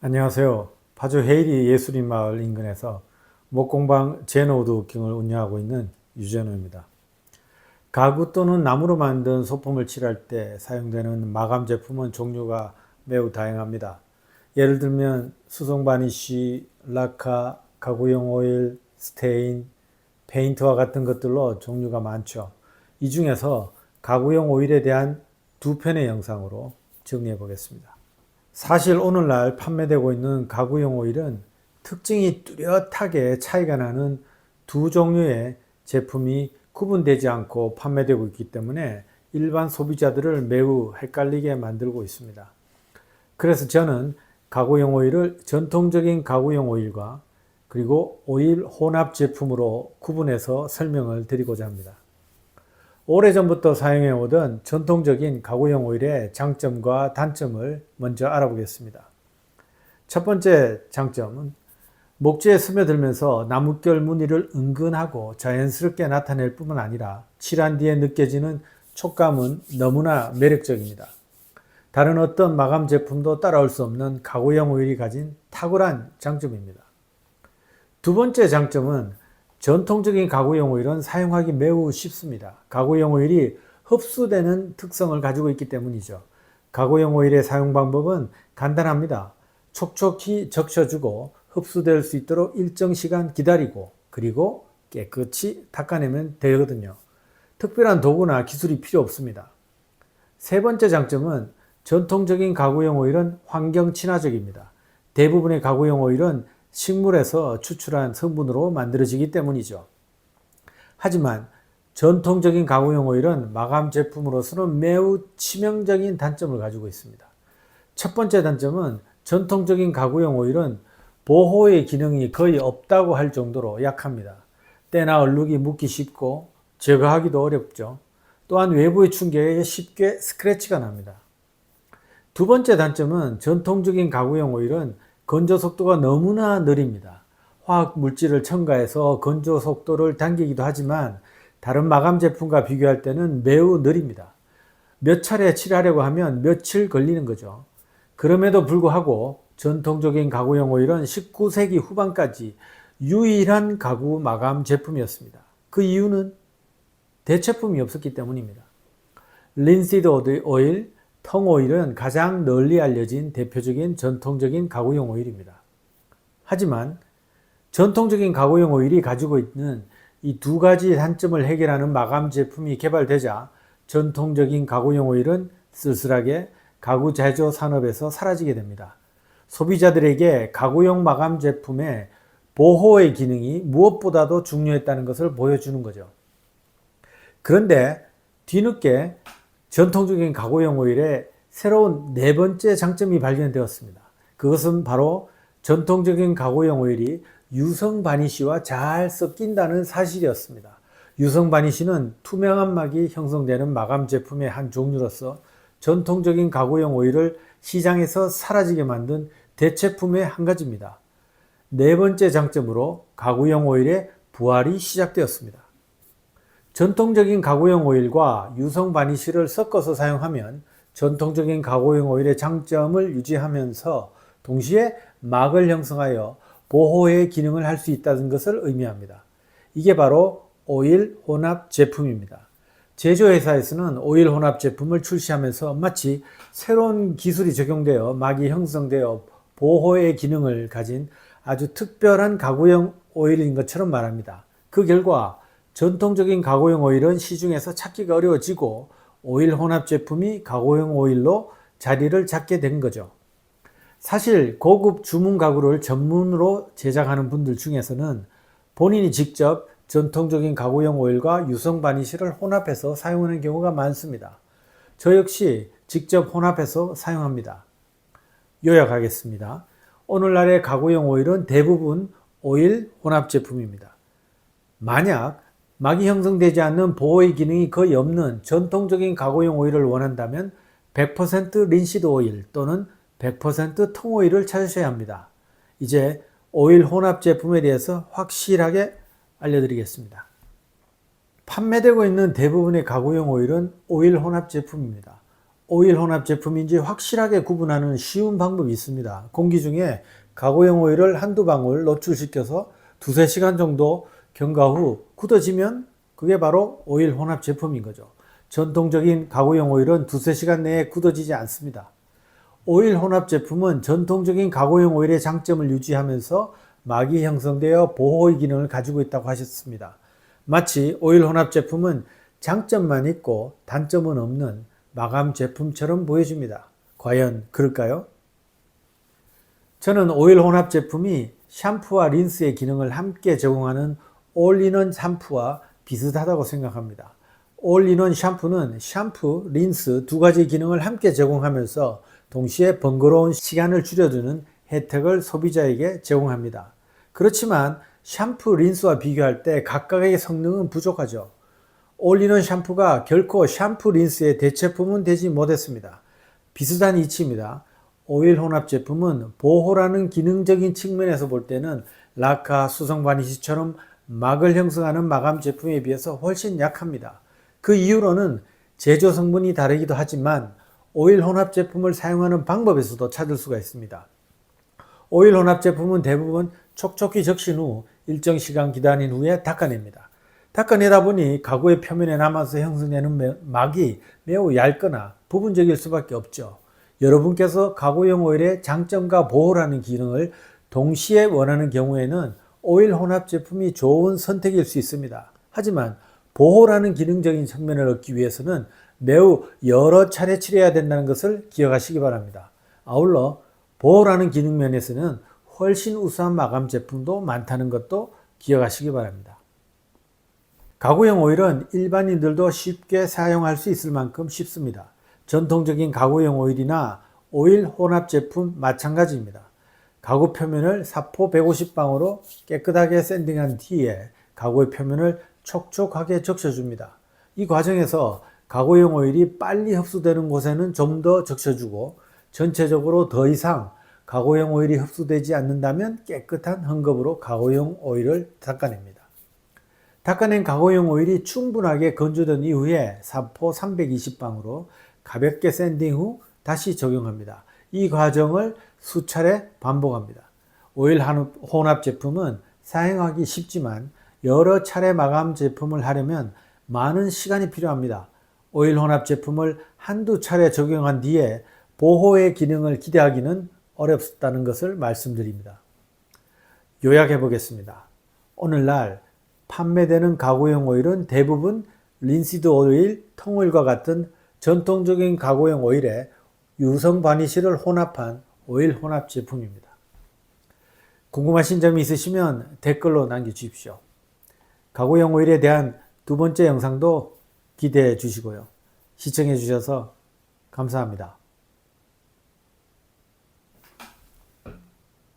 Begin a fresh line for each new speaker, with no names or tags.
안녕하세요. 파주 헤이리 예술인 마을 인근에서 목공방 제노우드워킹을 운영하고 있는 유재노입니다. 가구 또는 나무로 만든 소품을 칠할 때 사용되는 마감 제품은 종류가 매우 다양합니다. 예를 들면 수성 바니쉬, 라카, 가구용 오일, 스테인, 페인트와 같은 것들로 종류가 많죠. 이 중에서 가구용 오일에 대한 두 편의 영상으로 정리해 보겠습니다. 사실 오늘날 판매되고 있는 가구용 오일은 특징이 뚜렷하게 차이가 나는 두 종류의 제품이 구분되지 않고 판매되고 있기 때문에 일반 소비자들을 매우 헷갈리게 만들고 있습니다. 그래서 저는 가구용 오일을 전통적인 가구용 오일과 그리고 오일 혼합 제품으로 구분해서 설명을 드리고자 합니다. 오래전부터 사용해 오던 전통적인 가구용 오일의 장점과 단점을 먼저 알아보겠습니다. 첫 번째 장점은 목재에 스며들면서 나뭇결 무늬를 은근하고 자연스럽게 나타낼 뿐만 아니라 칠한 뒤에 느껴지는 촉감은 너무나 매력적입니다. 다른 어떤 마감 제품도 따라올 수 없는 가구용 오일이 가진 탁월한 장점입니다. 두 번째 장점은 전통적인 가구용 오일은 사용하기 매우 쉽습니다. 가구용 오일이 흡수되는 특성을 가지고 있기 때문이죠. 가구용 오일의 사용 방법은 간단합니다. 촉촉히 적셔주고 흡수될 수 있도록 일정 시간 기다리고 그리고 깨끗이 닦아내면 되거든요. 특별한 도구나 기술이 필요 없습니다. 세 번째 장점은 전통적인 가구용 오일은 환경 친화적입니다. 대부분의 가구용 오일은 식물에서 추출한 성분으로 만들어지기 때문이죠. 하지만 전통적인 가구용 오일은 마감 제품으로서는 매우 치명적인 단점을 가지고 있습니다. 첫 번째 단점은 전통적인 가구용 오일은 보호의 기능이 거의 없다고 할 정도로 약합니다. 때나 얼룩이 묻기 쉽고 제거하기도 어렵죠. 또한 외부의 충격에 쉽게 스크래치가 납니다. 두 번째 단점은 전통적인 가구용 오일은 건조 속도가 너무나 느립니다. 화학 물질을 첨가해서 건조 속도를 당기기도 하지만 다른 마감 제품과 비교할 때는 매우 느립니다. 몇 차례 칠하려고 하면 며칠 걸리는 거죠. 그럼에도 불구하고 전통적인 가구용 오일은 19세기 후반까지 유일한 가구 마감 제품이었습니다. 그 이유는 대체품이 없었기 때문입니다. 린시드 오일, 텅 오일은 가장 널리 알려진 대표적인 전통적인 가구용 오일입니다. 하지만 전통적인 가구용 오일이 가지고 있는 이 두 가지 단점을 해결하는 마감 제품이 개발되자 전통적인 가구용 오일은 쓸쓸하게 가구 제조 산업에서 사라지게 됩니다. 소비자들에게 가구용 마감 제품의 보호의 기능이 무엇보다도 중요했다는 것을 보여주는 거죠. 그런데 뒤늦게 전통적인 가구용 오일의 새로운 네 번째 장점이 발견되었습니다. 그것은 바로 전통적인 가구용 오일이 유성 바니쉬와 잘 섞인다는 사실이었습니다. 유성 바니쉬는 투명한 막이 형성되는 마감 제품의 한 종류로서 전통적인 가구용 오일을 시장에서 사라지게 만든 대체품의 한 가지입니다. 네 번째 장점으로 가구용 오일의 부활이 시작되었습니다. 전통적인 가구용 오일과 유성 바니쉬를 섞어서 사용하면 전통적인 가구용 오일의 장점을 유지하면서 동시에 막을 형성하여 보호의 기능을 할 수 있다는 것을 의미합니다. 이게 바로 오일 혼합 제품입니다. 제조회사에서는 오일 혼합 제품을 출시하면서 마치 새로운 기술이 적용되어 막이 형성되어 보호의 기능을 가진 아주 특별한 가구용 오일인 것처럼 말합니다. 그 결과 전통적인 가구용 오일은 시중에서 찾기가 어려워지고 오일 혼합 제품이 가구용 오일로 자리를 잡게 된 거죠. 사실 고급 주문 가구를 전문으로 제작하는 분들 중에서는 본인이 직접 전통적인 가구용 오일과 유성 바니쉬를 혼합해서 사용하는 경우가 많습니다. 저 역시 직접 혼합해서 사용합니다. 요약하겠습니다. 오늘날의 가구용 오일은 대부분 오일 혼합 제품입니다. 만약 막이 형성되지 않는 보호의 기능이 거의 없는 전통적인 가구용 오일을 원한다면 100% 린시드 오일 또는 100% 텅 오일을 찾으셔야 합니다. 이제 오일 혼합 제품에 대해서 확실하게 알려드리겠습니다. 판매되고 있는 대부분의 가구용 오일은 오일 혼합 제품입니다. 오일 혼합 제품인지 확실하게 구분하는 쉬운 방법이 있습니다. 공기 중에 가구용 오일을 한두 방울 노출시켜서 두세 시간 정도 경과 후 굳어지면 그게 바로 오일 혼합 제품인 거죠. 전통적인 가구용 오일은 두세 시간 내에 굳어지지 않습니다. 오일 혼합 제품은 전통적인 가구용 오일의 장점을 유지하면서 막이 형성되어 보호의 기능을 가지고 있다고 하셨습니다. 마치 오일 혼합 제품은 장점만 있고 단점은 없는 마감 제품처럼 보여집니다. 과연 그럴까요? 저는 오일 혼합 제품이 샴푸와 린스의 기능을 함께 제공하는 올인원 샴푸와 비슷하다고 생각합니다. 올인원 샴푸는 샴푸, 린스 두 가지 기능을 함께 제공하면서 동시에 번거로운 시간을 줄여주는 혜택을 소비자에게 제공합니다. 그렇지만 샴푸, 린스와 비교할 때 각각의 성능은 부족하죠. 올인원 샴푸가 결코 샴푸, 린스의 대체품은 되지 못했습니다. 비슷한 이치입니다. 오일 혼합 제품은 보호라는 기능적인 측면에서 볼 때는 라카, 수성 바니쉬처럼 막을 형성하는 마감 제품에 비해서 훨씬 약합니다. 그 이유로는 제조 성분이 다르기도 하지만 오일 혼합 제품을 사용하는 방법에서도 찾을 수가 있습니다. 오일 혼합 제품은 대부분 촉촉히 적신 후 일정 시간 기다린 후에 닦아냅니다. 닦아내다 보니 가구의 표면에 남아서 형성되는 막이 매우 얇거나 부분적일 수밖에 없죠. 여러분께서 가구용 오일의 장점과 보호라는 기능을 동시에 원하는 경우에는 오일 혼합 제품이 좋은 선택일 수 있습니다. 하지만 보호라는 기능적인 측면을 얻기 위해서는 매우 여러 차례 칠해야 된다는 것을 기억하시기 바랍니다. 아울러 보호라는 기능 면에서는 훨씬 우수한 마감 제품도 많다는 것도 기억하시기 바랍니다. 가구용 오일은 일반인들도 쉽게 사용할 수 있을 만큼 쉽습니다. 전통적인 가구용 오일이나 오일 혼합 제품 마찬가지입니다. 가구 표면을 사포 150방으로 깨끗하게 샌딩한 뒤에 가구의 표면을 촉촉하게 적셔줍니다. 이 과정에서 가구용 오일이 빨리 흡수되는 곳에는 좀 더 적셔주고 전체적으로 더 이상 가구용 오일이 흡수되지 않는다면 깨끗한 헝겊으로 가구용 오일을 닦아냅니다. 닦아낸 가구용 오일이 충분하게 건조된 이후에 사포 320방으로 가볍게 샌딩 후 다시 적용합니다. 이 과정을 수차례 반복합니다. 오일 혼합 제품은 사용하기 쉽지만 여러 차례 마감 제품을 하려면 많은 시간이 필요합니다. 오일 혼합 제품을 한두 차례 적용한 뒤에 보호의 기능을 기대하기는 어렵다는 것을 말씀드립니다. 요약해 보겠습니다. 오늘날 판매되는 가구용 오일은 대부분 린시드 오일, 통오일과 같은 전통적인 가구용 오일에 유성 바니쉬를 혼합한 오일 혼합 제품입니다. 궁금하신 점이 있으시면 댓글로 남겨주십시오. 가구용 오일에 대한 두 번째 영상도 기대해 주시고요. 시청해 주셔서 감사합니다.